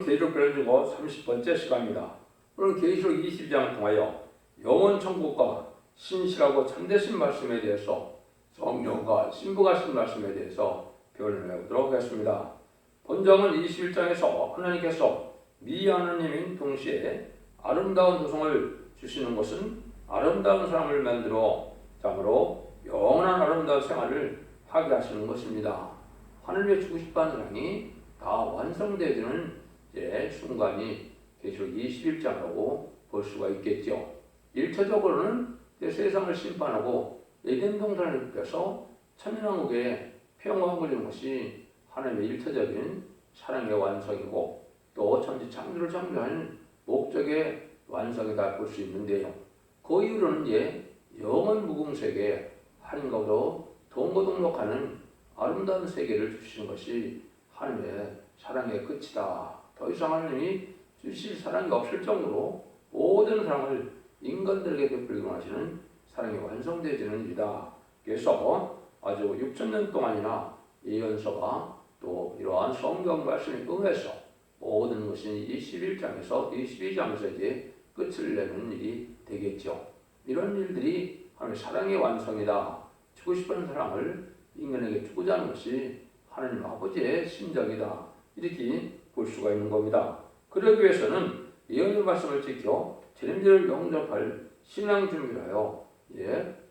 계시록 배워주고 30번째 시간입니다. 오늘 계시록 22장을 통하여 영원 천국과 신실하고 참되신 말씀에 대해서 성령과 신부가 하신 말씀에 대해서 배워내 보도록 하겠습니다. 본장은 21장에서 하나님께서 미 하나님인 동시에 아름다운 도성을 주시는 것은 아름다운 사람을 만들어 참으로 영원한 아름다운 생활을 하게 하시는 것입니다. 하늘에 주고 싶어하는 사랑이 다 완성되어지는 순간이 계시록 21장이라고 볼 수가 있겠죠. 1차적으로는 세상을 심판하고 에덴 동산을 펴서 천년왕국의 평화가 걸리는 것이 하나님의 1차적인 사랑의 완성이고 또 천지 창조를 창조하는 목적의 완성이다 볼 수 있는데요. 그 이후로는 영원 무궁세계 하나님과도 동거동록하는 아름다운 세계를 주시는 것이 하나님의 사랑의 끝이다. 더 이상 하나님이 주실 사랑이 없을 정도로 모든 사랑을 인간들에게 베풀기로 하시는 사랑이 완성되어지는 일이다. 그래서 아주 6,000년 동안이나 예언서가 또 이러한 성경 말씀에 응해서 모든 것이 21장에서 22장에서 이제 끝을 내는 일이 되겠죠. 이런 일들이 하나님의 사랑의 완성이다. 주고 싶은 사랑을 인간에게 주고자 하는 것이 하나님 아버지의 심정이다. 이렇게 볼 수가 있는 겁니다. 그러기 위해서는 예언의 말씀을 지켜 재림절을 영접할 신앙 준비를 하여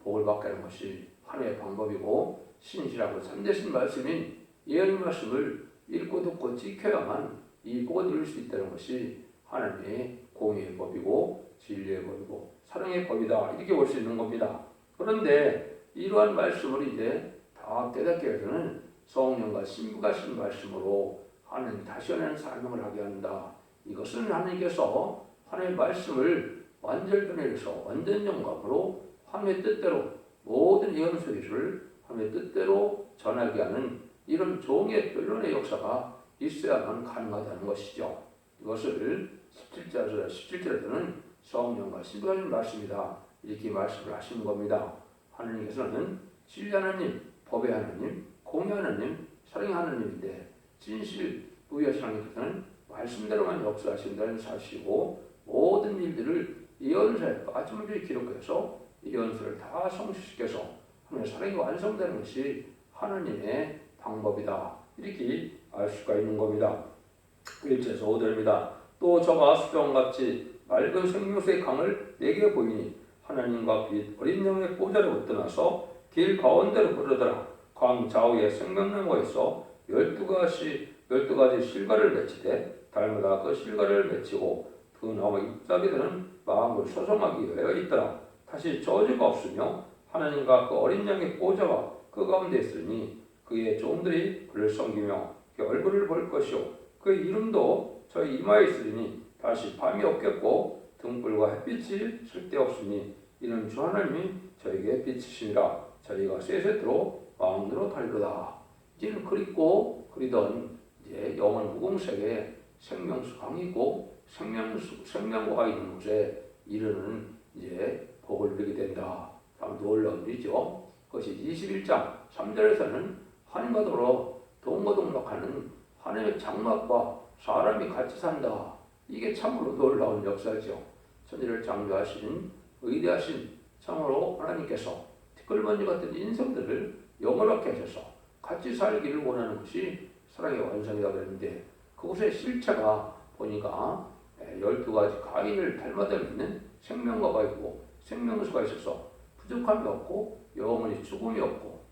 복을 받게 하는 것이 하나님의 방법이고 신실하고 참되신 말씀인 예언의 말씀을 읽고 듣고 지켜야만 이 복을 누릴 수 있다는 것이 하나님의 공의의 법이고 진리의 법이고 사랑의 법이다. 이렇게 볼 수 있는 겁니다. 그런데 이러한 말씀을 다 깨닫게 위해서는 성령과 신부가 하신 말씀으로 하나님 다시어낸 사명을 하게 한다. 이것은 하나님께서 하나님의 말씀을 완전히 변해서 완전 영광으로 하나님의 뜻대로 모든 예언 소리를 하나님의 뜻대로 전하게 하는 이런 종의 변론의 역사가 있어야만 가능하다는 것이죠. 이것을 17절에서는 성령과 신부가 하신 말씀이다. 이렇게 말씀을 하시는 겁니다. 하나님께서는 진리 하나님, 법의 하나님, 공의 하나님, 사랑의 하나님인데 진실 우리의 하나님께서는 말씀대로만 역사하신다는 사실이고 모든 일들을 예언서에 빠짐없이 기록해서 예언서를 다 성취시켜서 하나님의 사랑이 완성되는 것이 하나님의 방법이다. 이렇게 알 수가 있는 겁니다. 1절에서 5절입니다. 또 저가 수정같이 맑은 생명수의 강을 내게 보이니 하나님과 빛 어린 양의 보좌를 떠나서 길 가운데로 흐르더라. 강 좌우에 생명나무가 있어 12가지 실과를 맺히되 달마다 그 실과를 맺히고 그 나무 잎사귀들은 마음을 소송하기 위하여 있더라. 다시 저주가 없으며 하나님과 그 어린 양의 보좌가 그 가운데 있으니 그의 종들이 그를 섬기며 그 얼굴을 볼 것이요 그의 이름도 저희 이마에 있으리니 다시 밤이 없겠고 등불과 햇빛이 쓸데없으니 이는 주 하나님이 저에게 빛이시니라. 저희가 세세토록 마음으로 달리로다. 이제는 그리던 영원 무궁세계 생명수 강이고 생명과가 있는 곳에 이르는 복을 누리게 된다. 참 놀라운 일이죠. 그것이 21장 3절에서는 하나님과 더불어 동거동락하는 하나님의 장막과 사람이 같이 산다. 이게 참으로 놀라운 역사죠. 천지를 창조하신 위대하신 참으로 하나님께서 티끌먼지 같은 인생들을 영원하게 하셔서 같이 살기를 원하는 것이 사랑의 완성이라고 그랬는데 그곳의 실체가 보니까 12가지 가인을 닮아다 있는 생명과가 있고 생명수가 있어서 부족함이 없고 영원히 죽음이 없고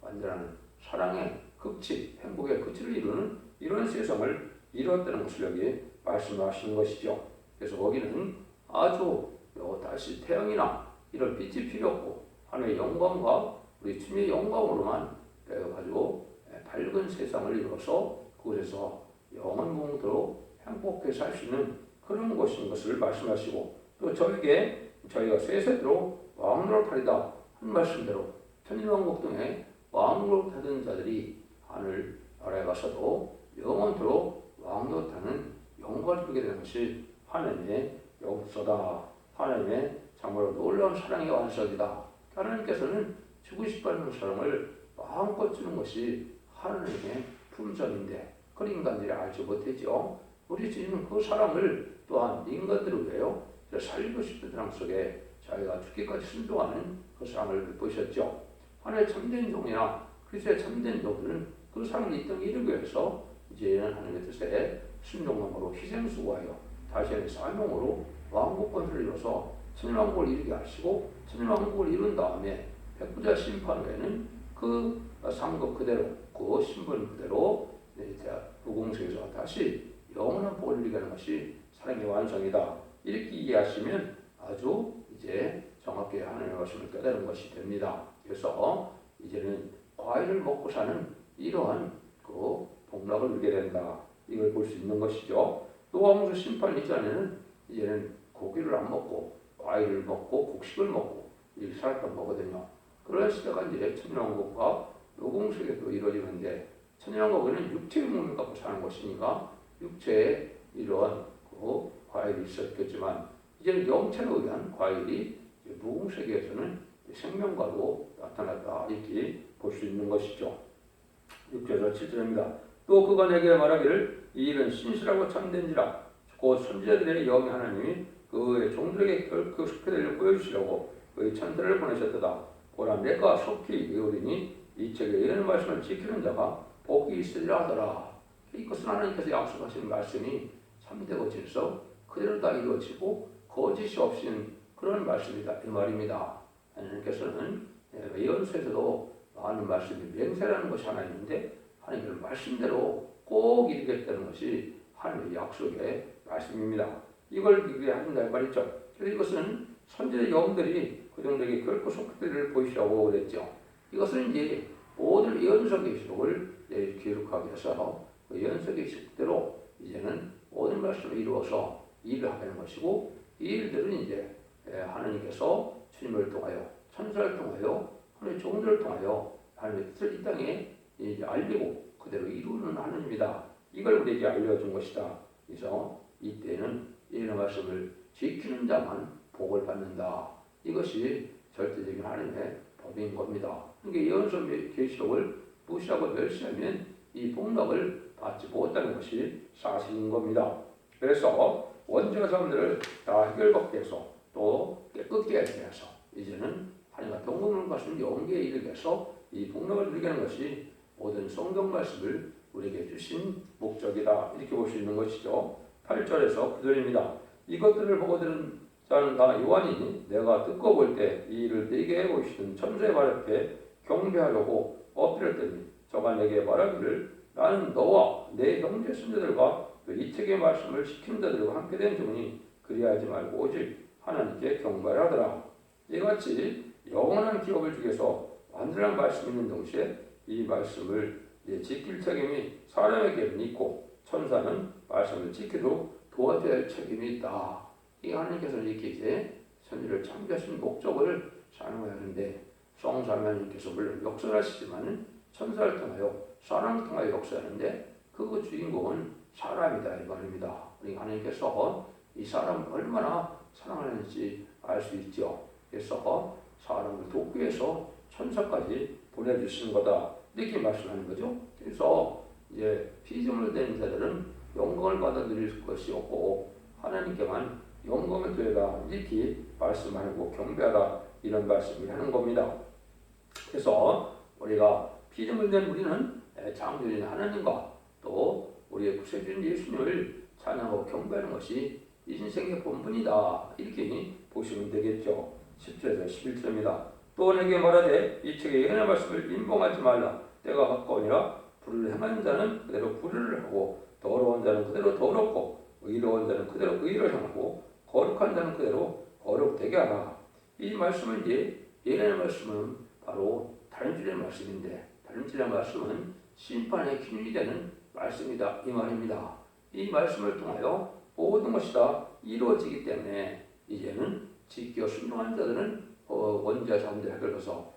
완전한 사랑의 극치, 행복의 극치를 이루는 이런 세상을 이루었다는 것을 여기 말씀하시는 것이죠. 그래서 거기는 아주 다시 태양이나 이런 빛이 필요 없고 하나님의 영광과 우리 주님의 영광으로만 가지고 밝은 세상을 이루어서 그곳에서 영원 공도로 행복하게 살 수 있는 그런 곳인 것을 말씀하시고 또 저희가 세세토록 왕노를 타리다 한 말씀대로 천일왕국 등의 왕노를 타던 자들이 하늘 나라에 가서도 영원토록 왕노 타는 영광을 누리게 되는 것이 하나님의 역사다. 하나님의 정말로 놀라운 사랑의 완성이다. 하나님께서는 주고 싶어하는 사랑을 마음껏 주는 것이 하나님의 품성인데 그 인간들이 알지 못했죠. 우리 주님은 그 사랑을 또한 인간들을 위하여 살리고 싶은 사랑 속에 자기가 죽기까지 순종하는 그 사랑을 보셨죠. 하나님의 참된 종이나 그리스도의 참된 종들은 그 사랑을 이 땅에 이루기 위해서 이제는 하나님의 뜻에 순종함으로 희생수고하여 다시 사명으로 왕국 권세를 이뤄서 천일왕국을 이루게 하시고 천일왕국을 이룬 다음에 백부자 심판 후에는 그 상급 그대로 그 신분 그대로 무공세에서 다시 영원한 복을 누리게 하는 것이 사랑의 완성이다. 이렇게 이해하시면 아주 이제 정확히 하나님의 말씀을 깨달은 것이 됩니다. 그래서 이제는 과일을 먹고 사는 이러한 그 복락을 누리게 된다. 이걸 볼 수 있는 것이죠. 노아무소 심판 이전에는 이제는 고기를 안 먹고 과일을 먹고 곡식을 먹고 이렇게 살았던 거거든요. 그런 시대가 이제 천년왕국과 노공세계도 이루어지는데 천년왕국에는 육체의 몸을 갖고 사는 것이니까 육체에 이러한 그 과일이 있었겠지만 이제는 영체로 의한 과일이 무공세계에서는 생명과로 나타났다. 이렇게 볼 수 있는 것이죠. 6절에서 7절입니다. 또 그가 내게 말하기를 이 일은 신실하고 참된지라 곧 선지자들의 영이 하나님이 그의 종들에게 그 속회들을 보여주시려고 그의 천사를 보내셨도다. 보라 내가 속히 외우리니 이 책에 이런 말씀을 지키는 자가 복이 있으리라 하더라. 이것은 하나님께서 약속하신 말씀이 참되고 질서 그대로 다 이루어지고 거짓이 없인 그런 말씀이다 이 말입니다. 하나님께서는 예언서에서도 많은 말씀이 맹세라는 것이 하나 있는데 하나님의 말씀대로 꼭 이루겠다는 것이 하나님의 약속의 말씀입니다. 이걸 이렇게 한다 말이죠. 그래서 이것은 선지자 영들이 그들에게 결코 속죄를 보이시라고 그랬죠. 이것은 이제 모든 예언서 계시록을 기록하기 위해서 그 예언서 계시록대로 이제는 모든 말씀을 이루어서 일을 하는 것이고 이 일들은 이제 하나님께서 주님을 통하여 천사를 통하여 하나님의 종들을 통하여 하나님의 뜻을 이 땅에 이제 알리고 그대로 이루는 하나님이다. 이걸 우리에게 알려준 것이다. 그래서 이때는 이런 말씀을 지키는 자만 복을 받는다. 이것이 절대적인 하나님의 법인 겁니다. 그러니까 예언서 계시록을 무시하고 멸시하면 이 복락을 받지 못하는 것이 사실인 겁니다. 그래서 원죄 사람들을 다 해결받게 해서 또 깨끗게 하게 해서 이제는 하나님과 동등한 것을 영계에 이르게 해서 이 복락을 누리게 하는 것이 모든 성경 말씀을 우리에게 주신 목적이다. 이렇게 볼 수 있는 것이죠. 8절에서 9절입니다. 이것들을 보고 들은 자는 다 요한이니 내가 듣고 볼 때 이 일을 내게 보이시던 천사의 발 앞에 경배하려고 엎드렸더니 저가 내게 말하기를 나는 너와 내 형제 손자들과 이 책의 말씀을 시킨 자들과 함께 된 종이 그리하지 말고 오직 하나님께 경배하더라. 이같이 영원한 기업을 주께서 완전한 말씀이 있는 동시에 이 말씀을 지킬 책임이 사람에게는 있고 천사는 말씀을 지키도록 도와줘야 할 책임이 있다. 이 하나님께서는 이렇게 이제 선지를 창조하신 목적을 사용하는데 성삼위하나님께서 물론 역설하시지만 천사를 통하여 사람을 통하여 역사하는데 그 주인공은 사람이다 이 말입니다. 그러니까 하나님께서 이 사람을 얼마나 사랑하는지 알 수 있죠. 그래서 사람을 돕기 위해서 천사까지 보내주신 거다 이렇게 말씀하는 거죠. 그래서 이제 피조물 된 자들은 영광을 받아 누릴 것이 없고 하나님께만 영광을 드려라 이렇게 말씀하고 경배하라 이런 말씀을 하는 겁니다. 그래서 우리가 피조물 된 우리는 창조주인 하나님과 또 우리의 구세주인 예수님을 찬양하고 경배하는 것이 이 인생의 본분이다 이렇게 보시면 되겠죠. 10절에서 11절입니다. 또 내게 말하되 이 책에 예언의 말씀을 임봉하지 말라. 때가 가까우니라. 불을 행하는 자는 그대로 불을 하고 더러운 자는 그대로 더럽고 의로운 자는 그대로 의를 행하고 거룩한 자는 그대로 거룩되게 하라. 이 말씀은 이제 예언의 말씀은 바로 다른 줄의 말씀인데 다른 줄의 말씀은 심판의 기준이 되는 말씀이다 이 말입니다. 이 말씀을 통하여 모든 것이 다 이루어지기 때문에 이제는 지켜 순종한 자들은 원죄와 자문들 해결해서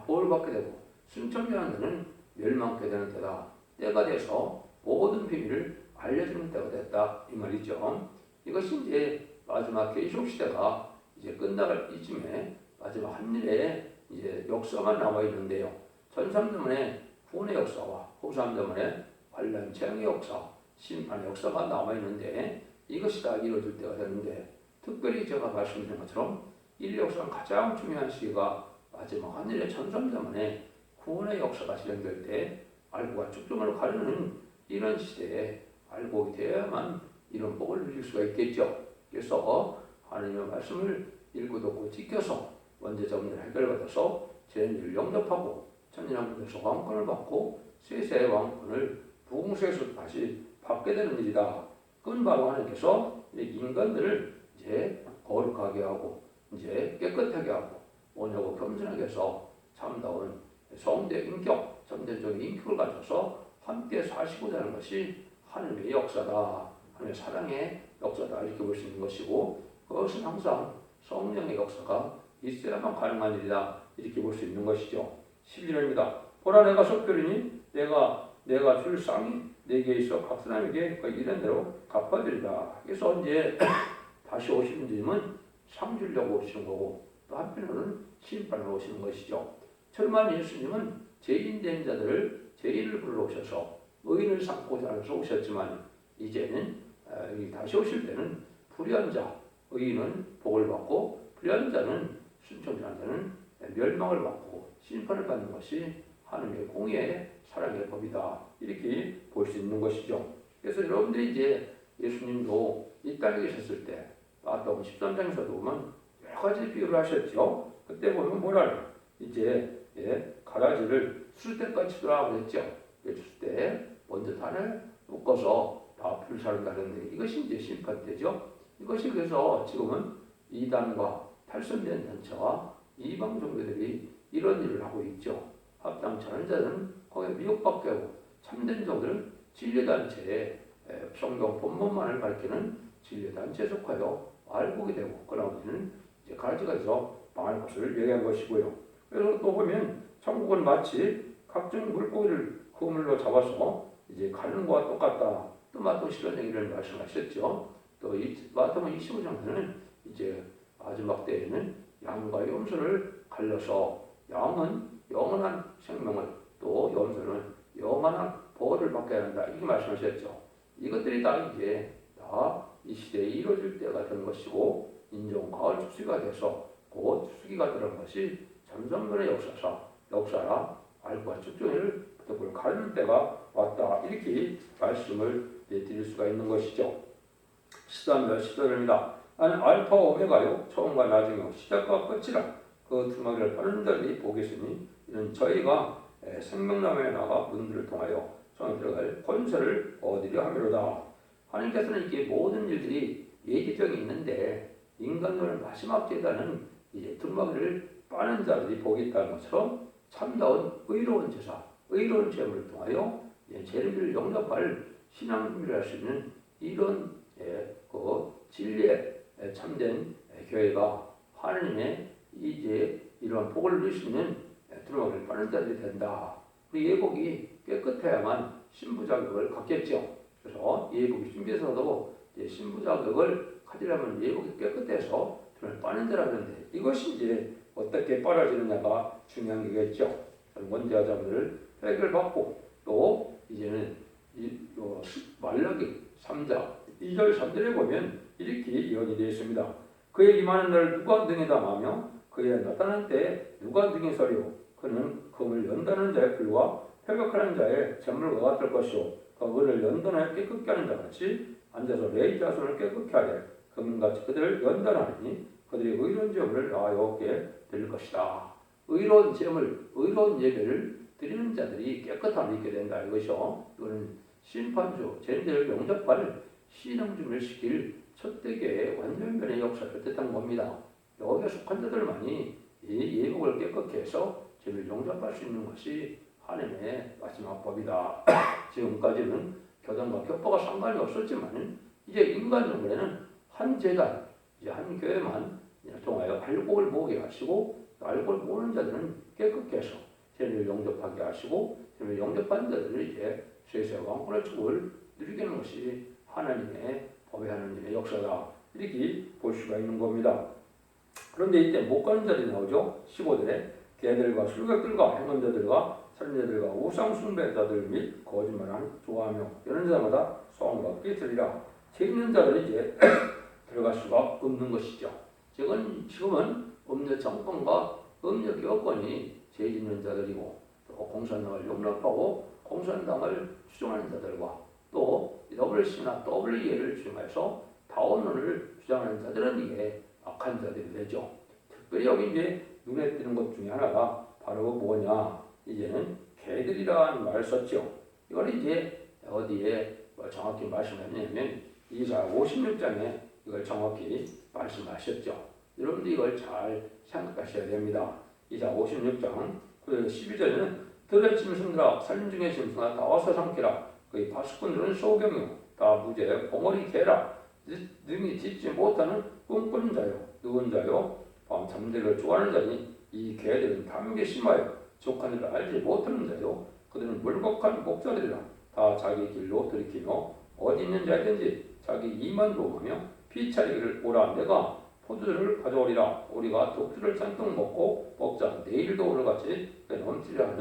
복을 받게 되고 순종하지 않는 자는 멸망하게 되는 때다. 때가 돼서 모든 비밀을 알려주는 때가 됐다 이 말이죠. 이것이 이제 마지막 계시록 시대가 이제 끝나갈 이쯤에 마지막 한일의 이제 역사만 남아 있는데요. 전삼 때문에 구원의 역사와 후삼 때문에 환란 재앙의 역사, 심판의 역사가 남아있는데 이것이 다 이루어질 때가 됐는데 특별히 제가 말씀드린 것처럼 인류 역사는 가장 중요한 시기가 마지막 하늘의 천선자만의 구원의 역사가 진행될 때 알고가 축종을 가르는 이런 시대에 알곡이 되어야만 이런 복을 누릴 수가 있겠죠. 그래서 하나님의 말씀을 읽고 듣고 지켜서 원죄자문을 해결받아서 죄인을 영접하고 천년왕국에서 왕권을 받고 세세의 왕권을 부흥세에서 다시 받게 되는 일이다. 그건 바로 하나님께서 인간들을 이제 거룩하게 하고 이제 깨끗하게 하고 온유하고 겸손하게 해서 참다운 성대 인격, 참된 인격을 가져서 함께 사시고자 하는 것이 하나님의 역사다. 하나님의 사랑의 역사다. 이렇게 볼 수 있는 것이고 그것은 항상 성령의 역사가 있어야만 가능한 일이다. 이렇게 볼 수 있는 것이죠. 11절입니다. 보라 내가 속별이니 내가 줄 쌍이 내게 있어 각 사람에게 이런 대로 갚아드리다. 그래서 이제 다시 오시는 주님은 상 주려고 오시는 거고 또 한편으로는 심판으로 오시는 것이죠. 철만 예수님은 죄인 된 자들을 죄인을 불러오셔서 의인을 삼고자 해서 오셨지만 이제는 다시 오실 때는 불의한 자, 의인은 복을 받고 불의한 자는 순종한 자는 멸망을 받고 심판을 받는 것이 하나님의 공의의 사랑의 법이다. 이렇게 볼 수 있는 것이죠. 그래서 여러분들이 이제 예수님도 이 땅에 계셨을 때 마태복음 13장에서도 보면 여러 가지 비유를 하셨죠. 그때 보면 뭐라 이제 가라지를 수수대까지 치더라 그랬죠. 수수대 먼저 단을 묶어서 다 불사른다는데 이것이 이제 심판 때죠. 이것이 그래서 지금은 이단과 탈선된 단체와 이방 종교들이 이런 일을 하고 있죠. 합당치 않은 자들은 거기에 미혹받게 하고 참된 종들은 진리단체에 성경 본문만을 밝히는 진리단체에 속하여 알고게 되고 그러나 우리는 이제 가라지가 돼서 망할 것을 얘기한 것이고요. 그래서 또 보면 천국은 마치 각종 물고기를 그물로 잡아서 이제 가는 것과 똑같다. 또 마태복음 10장 얘기를 말씀하셨죠. 또 마태복음 25장에는 이제 마지막 때에는 양과 염소를 갈려서 양은 영원한 생명을 또 염소는 영원한 보호를 받게 한다. 이렇게 말씀하셨죠. 이것들이 다 이제 다 이 시대에 이루어질 때가 된 것이고 인종 가을 추수가 돼서 곧 추수기가 들어간 것이 점점전의 역사라 알고와 축종을 그걸 가르는 때가 왔다. 이렇게 말씀을 드릴 수가 있는 것이죠. 시사입니다. 시사입니다. 알파 오메가요. 처음과 나중이요. 시작과 끝이라 그 두마리를 파는 자들이 보겠으니 이는 저희가 생명나무에 나가 문들을 통하여 성에 들어갈 권세를 얻으려 함이로다. 하나님께서는 이렇게 모든 일들이 예기적이 있는데 인간들은 마지막 제단은 이제 두마리를 빠는 자들이 복이 있다는 것처럼 참다운 의로운 제사, 의로운 제물을 통하여 죄를 영접할 신앙 준비를 할 수 있는 이런 그 진리에 참된 교회가 하나님의 이제 이러한 복을 누릴 수 있는 두루마기를 빠는 자들이 된다. 우리 예복이 깨끗해야만 신부 자격을 갖겠죠. 그래서 예복이 준비해서도 신부 자격을 가지려면 예복이 깨끗해서 두루마기를 빠는 자라 그러는데 이것이 이제 어떻게 빨아지느냐가 중요한 게겠죠. 원죄자들을 해결받고 또 이제는 말라기 3장 2절 3절에 보면 이렇게 예언이 되어 있습니다. 그의 임하는 날 누가 등에다 마며 그의 나타난 때에 누가 등에 서리오 그는 금을 연다는 자의 불과 회복하는 자의 재물과 같을 것이오 그 은을 연단하여 깨끗게 하는 자같이 앉아서 레위 자손을 깨끗게 하되 금같이 그들을 연단하니 그들의 의로운 제물을 여호와께 드릴 것이다. 의로운 제물, 의로운 예배를 드리는 자들이 깨끗함을 입게 된다. 이것이요. 이거는 심판주, 죄인들을 영접할 신앙준비를 시킬 첫대교의 완전변의 역사를 뜻한 겁니다. 여기에 속한 자들만이 이 예복을 깨끗게 해서 죄를 영접할 수 있는 것이 하나님의 마지막 법이다. 지금까지는 교단과 격파가 상관이 없었지만 이제 인간 정부에는 한 재단, 이제 한 교회만 통하여 알곡을 모으게 하시고 알곡을 모으는 자들은 깨끗게 해서 죄를 영접하게 하시고 죄를 영접한 자들을 이제 세세 왕권의 축복을 누리게 하는 것이 하나님의 법의 하나님의 역사다. 이렇게 볼 수가 있는 겁니다. 그런데 이때 못 가는 자들이 나오죠. 15절에 개들과 술객들과 행언자들과 선녀들과 우상 숭배자들 및 거짓말을 좋아하며 이런 자마다 소원과 깨뜨리라. 죄 있는 자들이 이제 들어갈 수가 없는 것이죠. 지금은 음녀 정권과 음녀 교권이 죄 짓는 자들이고 또 공산당을 용납하고 공산당을 추종하는 자들과 또 WC나 WE를 주장해서 다원론을 주장하는 자들은 이게 악한 자들이 되죠. 특별히 여기 이제 눈에 띄는 것 중에 하나가 바로 뭐냐? 이제는 개들이라는 말을 썼죠. 이걸 이제 어디에 정확히 말씀했냐면 이사 56장에 이걸 정확히 말씀하셨죠. 여러분도 이걸 잘 생각하셔야 됩니다. 이사 56장 12절에는 들의 짐승들아 살림 중에 짐승아 다 와서 삼키라. 그의 파수꾼들은 소경이요 다 무죄 봉어리 개라. 능히 짓지 못하는 꿈꾸는 자요 누운 자요 밤 잠들기를 좋아하는 자니 이 개들은 탐욕에 심하여 족한 일을 알지 못하는 자요 그들은 물곡한 목자들이라. 다 자기 길로 들이키며 어디 있는 자든지 자기 이만 로하며 피차리기를 오라. 내가 포도주를 가져오리라. 우리가 독주를 잔뜩 먹고 먹자. 내일도 오늘같이 넘치려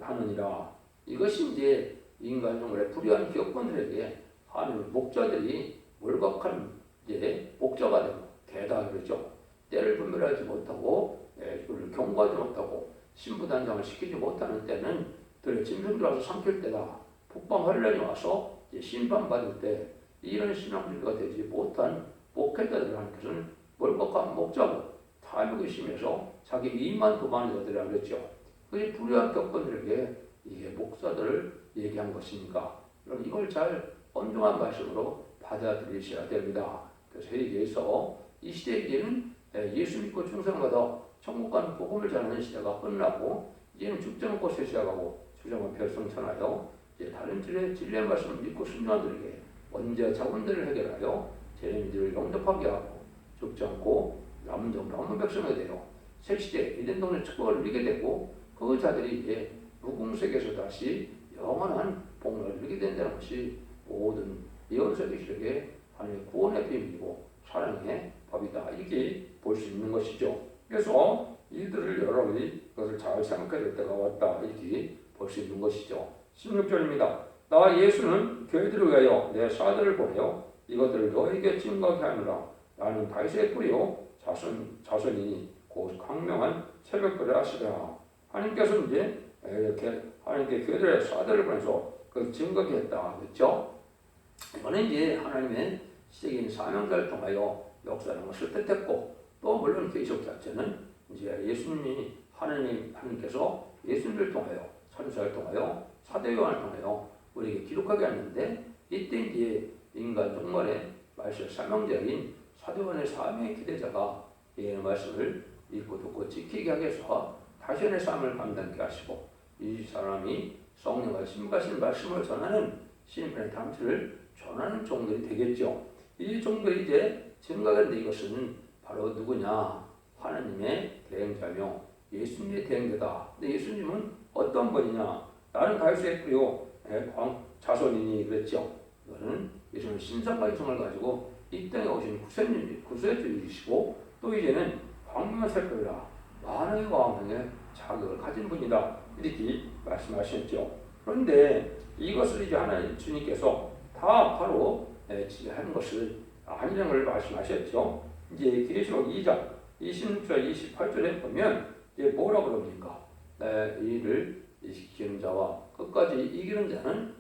하느니라. 이것이 이제 인간 정글의 불의한 기업권들에게 하는 목자들이 몰각한 이제 목자가 되고 개다 그러죠. 때를 분별하지 못하고 그를 경고하지 못하고 신부단장을 시키지 못하는 때는 들의 짐승 들어와서 삼킬 때다. 북방 환란이 와서 심판받을 때 이런 신앙주의가 되지 못한 목회자들 하는 것은 몰각한 목자고 탐욕이 심해서 자기 이익만 도망하는 자들이라 그랬죠. 그게 불의한 격분들에게 이게 목사들을 얘기한 것이니까 그럼 이걸 잘 엄중한 말씀으로 받아들이셔야 됩니다. 그래서 회개에서 이 시대에는 예수 믿고 충성받아 천국 가는 복음을 전하는 시대가 끝나고 이제는 죽지 않고 세시하고 주정은 별성천하여 이제 다른 진리의 말씀을 믿고 순종하들에게 원죄와 자본들을 해결하여 죄인들을 영접하게 하고 죽지 않고 남은 백성이 되어 새 시대 이된 동네 축복을 누리게 되고 그 자들이 이제 무궁색에서 다시 영원한 복락을 누리게 된다는 것이 모든 예언서기들에게 하나님의 구원의 비밀이고 사랑의 법이다 이렇게 볼 수 있는 것이죠. 그래서 이들을 여러분이 그것을 잘 생각해야 될 때가 왔다 이렇게 볼 수 있는 것이죠. 16절입니다. 나 예수는 교회들을 위하여 내 사들을 보내어 이것들을 너에게 증거하게 하느라. 나는 다윗의 뿌리요 자손이니 곧 강명한 새벽별을 하시라. 하나님께서 이제 이렇게 하나님께 교회들의 사들을 보내서 그걸 증거하게 했다 그랬죠. 이번에 이제 하나님의 시적인 사명자를 통하여 역사하는 것을 뜻했고 또 물론 계시록 자체는 이제 예수님이 하나님께서 예수님을 통하여 천사를 통하여 사도 요한을 통하여 우리에게 기록하게 하는데 이때 이제 인간 종말의 말씀 사명자인 사도 요한의 사명의 기대자가 이 말씀을 읽고 듣고 지키게 하기 위해서 다시의 삶을 감당케 하시고 이 사람이 성령과 신부가신 말씀을 전하는 신분의 담치를 전하는 종들이 되겠죠. 이 종들이 이제 증거하는데 이것은 바로 누구냐? 하나님의 대행자며 예수님의 대행자다. 근데 예수님은 어떤 분이냐? 나는 다윗의 뿌리요 자손이니 그랬죠. 이거는 예수님은 신성과 인성을 가지고 이 땅에 오신 구세주이시고 또 이제는 광명한 새벽이라 만왕의 왕의 자격을 가진 분이다 이렇게 말씀하셨죠. 그런데 이것을 이제 하나님 주님께서 다 바로 하는 것을 아니라는 걸 말씀하셨죠. 이제 계시록 2장 26절 28절에 보면 이제 뭐라고 그럽니까? 이를 지키는 자와 끝까지 이기는 자는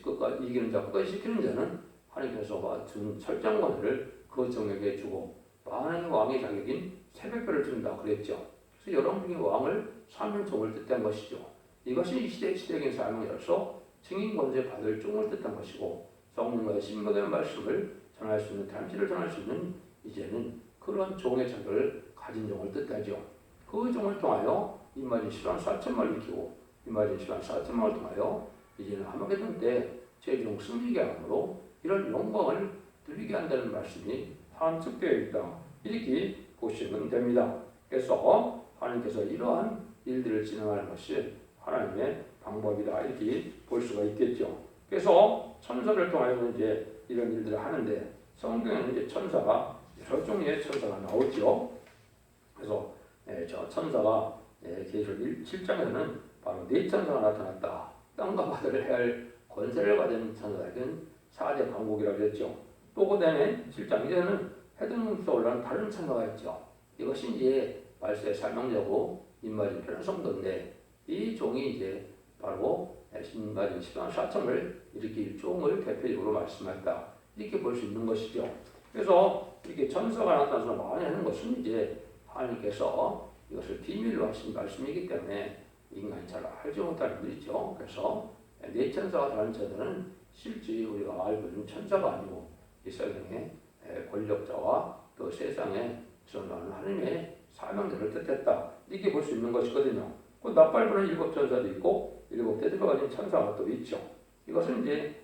끝까지 이기는 자 끝까지 지키는 자는 하나님께서 준 철장권을 그 종에게 주고 만왕의 왕의 자격인 새벽별을 준다 그랬죠. 그래서 여러분이 왕을 사명종을 뜻한 것이죠. 이것이 이 시대적인 사명자로서 증인 권세 받을 종을 뜻한 것이고 성령과 신부의 말씀을 전할 수 있는 단지를 전할 수 있는 이제는 그런 종의 자격을 가진 종을 뜻하죠. 그 종을 통하여 임마진 10만 4천만을 일으키고 임마진 10만 4천만을 통하여 이제는 하마게돈 때 최종 승리게 함으로 이런 영광을 누리게 한다는 말씀이 함축되어 있다. 이렇게 보시면 됩니다. 그래서 하나님께서 이러한 일들을 진행하는 것이 하나님의 방법이다. 이렇게 볼 수가 있겠죠. 그래서 천사를 통하여 이제 이런 일들을 하는데 성경에는 이제 천사가 여러 종류의 천사가 나오죠. 그래서 저 천사가 계시록 7장에는 바로 네 천사가 나타났다. 땅과 바다를 해할 권세를 가진 천사에게는 4대 강국이라고 했죠. 또 그 다음에 7장 이제는 해등에서 올라온 다른 천사가 있죠. 이것이 이제 말세의 설명자고 인마진편의 성도인데 이 종이 이제 바로 신마진 10만 4천을 일으킬 종을 대표적으로 말씀했다. 이렇게 볼 수 있는 것이죠. 그래서 이렇게 천사가 나타나서 많이 하는 것은 이제 하나님께서 이것을 비밀로 하신 말씀이기 때문에 인간이 잘 알지 못하는 일이죠. 그래서 네 천사가 다른 천사는 실제 우리가 알고 있는 천사가 아니고 이 세상의 권력자와 또 세상에 전하는 하나님의 사명들을 뜻했다. 이렇게 볼 수 있는 것이거든요. 그 낯발부는 7 천사도 있고 7 대들을 가진 천사가 또 있죠. 이것은 이제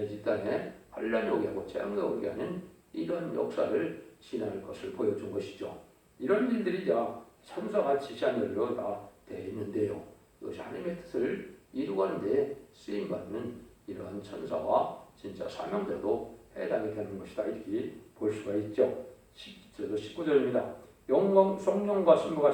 집단에 환란이 오게 하고 재앙이 오게 하는 이런 역사를 지날 것을 보여준 것이죠. 이런 일들이 천사가 지시한 일로 다 되어 있는데요. 이것이 하나님의 뜻을 이루가는데 쓰임받는 이러한 천사와 진짜 사명자도 해당이 되는 것이다. 이렇게 볼 수가 있죠. 19절입니다. 영광 성령과 신부가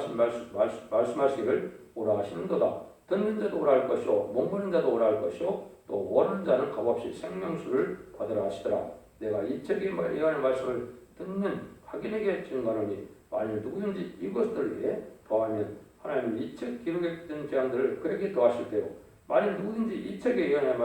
말씀하시기를 오라 하시는도다. 듣는 자도 오라 할 것이요 목마른 자도 오라 할 것이요 또 원하는 자는 값없이 생명수를 받으라 하시더라. 내가 이 책에 예언의 말씀을 듣는 각인에게 증거하노니 만일 누구든지 이것들 위에 더하면 하나님은 이 책 기록에 든 재앙들을 그에게 더하실 때요 만일 누구든지 이 책의 예언의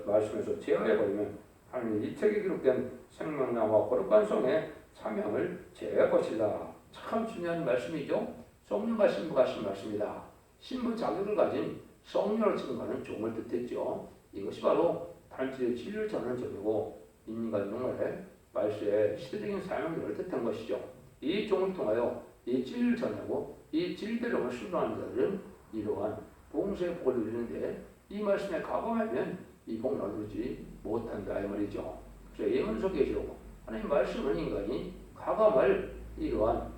말씀에서 제어해버리면 하나님은 이 책에 기록된 생명나무와 거룩한 성의 사명을 제어할 것이다. 참 중요한 말씀이죠. 성령과 신부가 하신 말씀이다. 신부 자격을 가진 성령을 증거하는 종을 뜻했죠. 이것이 바로 단지 진리를 전하는 종이고 인간 영혼의 말세의 시대적인 사명들을 뜻한 것이죠. 이 종을 통하여 이 진리를 전하고 이 진리대로 순종하는 자들은 이러한 봉쇄의 복을 누리는데 이 말씀에 가감하면 이 복을 누리지 못한다 이 말이죠. 그래서 예언서 계시록 하나님 말씀은 인간이 가감할 이러한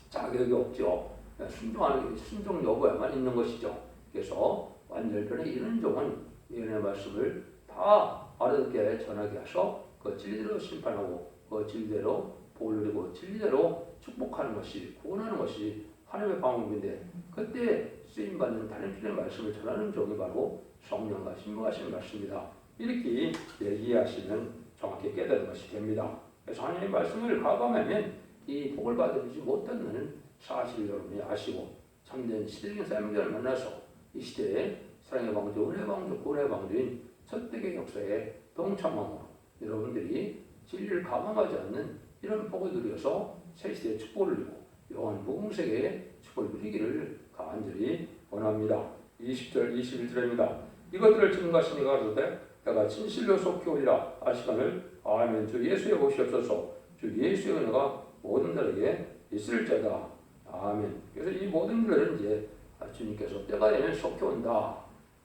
자격이 없죠. 순종하는 순종 여부에만 있는 것이죠. 그래서 완전편의 이런 종은 예언의 말씀을 다 알아듣게 전하게 해서 그 진리대로 심판하고 그 진리대로 복을 누리고 진리대로 축복하는 것이 구원하는 것이 하나님의 방법인데 그때 쓰임받는 다른 필요의 말씀을 전하는 종이 바로 성령과 신부가 하시는 말씀이다. 이렇게 이해하시면 정확히 깨닫는 것이 됩니다. 그래서 하나님의 말씀을 가감하면 이 복을 받아들이지 못한다는 사실을 여러분이 아시고 참된 시대적인 사명자를 만나서 이 시대에 사랑의 방주, 은혜의 방주, 구원의 방주인 첫대의 역사에 동참함으로 여러분들이 진리를 가감하지 않는 이런 복을 누려서 새 시대의 축복을 누리고 영원 무궁세계의 축복을 누리기를 간절히 원합니다. 20절, 21절입니다. 이것들을 증거하시니가 가로되 내가 진실로 속히 오리라 하시거늘 아멘. 주 예수의 보시옵소서. 주 예수의 은혜가 모든 자에게 있을 자다. 아멘. 그래서 이 모든 일들은 이제 주님께서 때가 되면 속히 온다.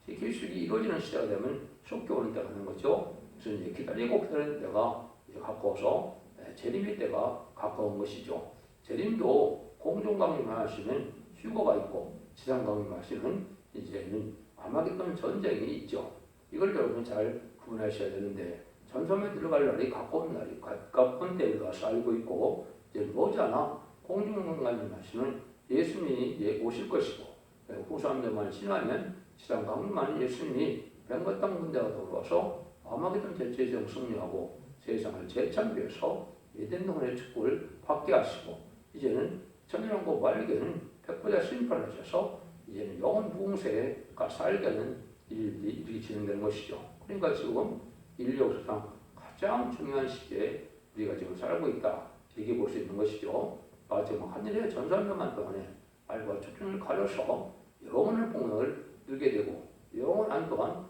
기술이 이루어지는 시대가 되면 속히 오는 때가 되는 거죠. 그래서 이제 기다리고 기다리는 때가 가까워서 재림의 때가 가까운 것이죠. 재림도 공중강림하시는 휴거가 있고 지상강림하시는 이제는 아마겟돈 전쟁이 있죠. 이걸 여러분 잘 구분하셔야 되는데 전선에 들어갈 날이 가까운 때에 가서 알고 있고 이제 머지않아 공중강림하시는 예수님이 이제 오실 것이고 후사람들만 신하면 지상강림하는 예수님이 백마땅 군대가 들어와서 아마겟돈 대제정 승리하고 세상을 재창조해서 에덴 동안의 축복을 받게 하시고 이제는 천연왕국 말기에는 백보자 심판을 하셔서 이제는 영원 무궁세가 살게 하는 일이 진행되는 것이죠. 그러니까 지금 인류 역사상 가장 중요한 시기에 우리가 지금 살고 있다. 이렇게 볼 수 있는 것이죠. 마지막 하늘의 전산명만 동안에 알과 축중을 가려서 영원한 복락을 누리게 되고 영원한 동안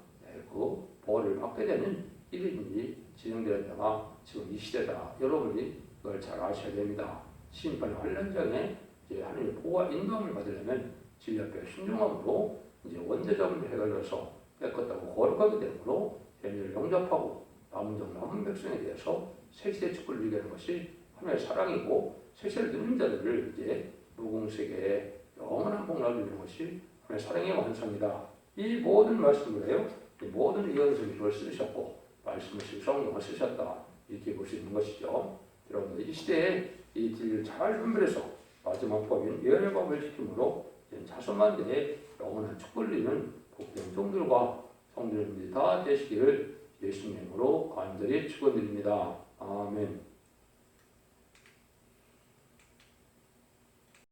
그 보호를 받게 되는 일이 진행되는 때가 지금 이 시대다. 여러분이 그걸 잘 아셔야 됩니다. 심판 환란장에 하나님의 보호와 인도함을 받으려면 진리 앞에 순종함으로 이제 원죄점을 해결해서 깨끗하고 거룩하게 되므로 죄를 용납하고 남은 백성에 대해서 새시대 축복을 누리게 하는 것이 하나님의 사랑이고 새시대를 누리는 자들을 이제 무궁세계에 영원한 복락을 누리는 것이 하나님의 사랑의 완성이다. 이 모든 말씀을 해요. 이 모든 예언서를 쓰셨고 말씀을 성령을 쓰셨다. 이렇게 볼 수 있는 것이죠. 여러분들 이 시대에 이 진리를 잘 분별해서 마지막 법인 예언의 법을 지킴으로 자손만대에 영원한 축복을 누리는 복된 종들과 성도님들이 다 되시기를 예수님으로 간절히 축원드립니다. 아멘.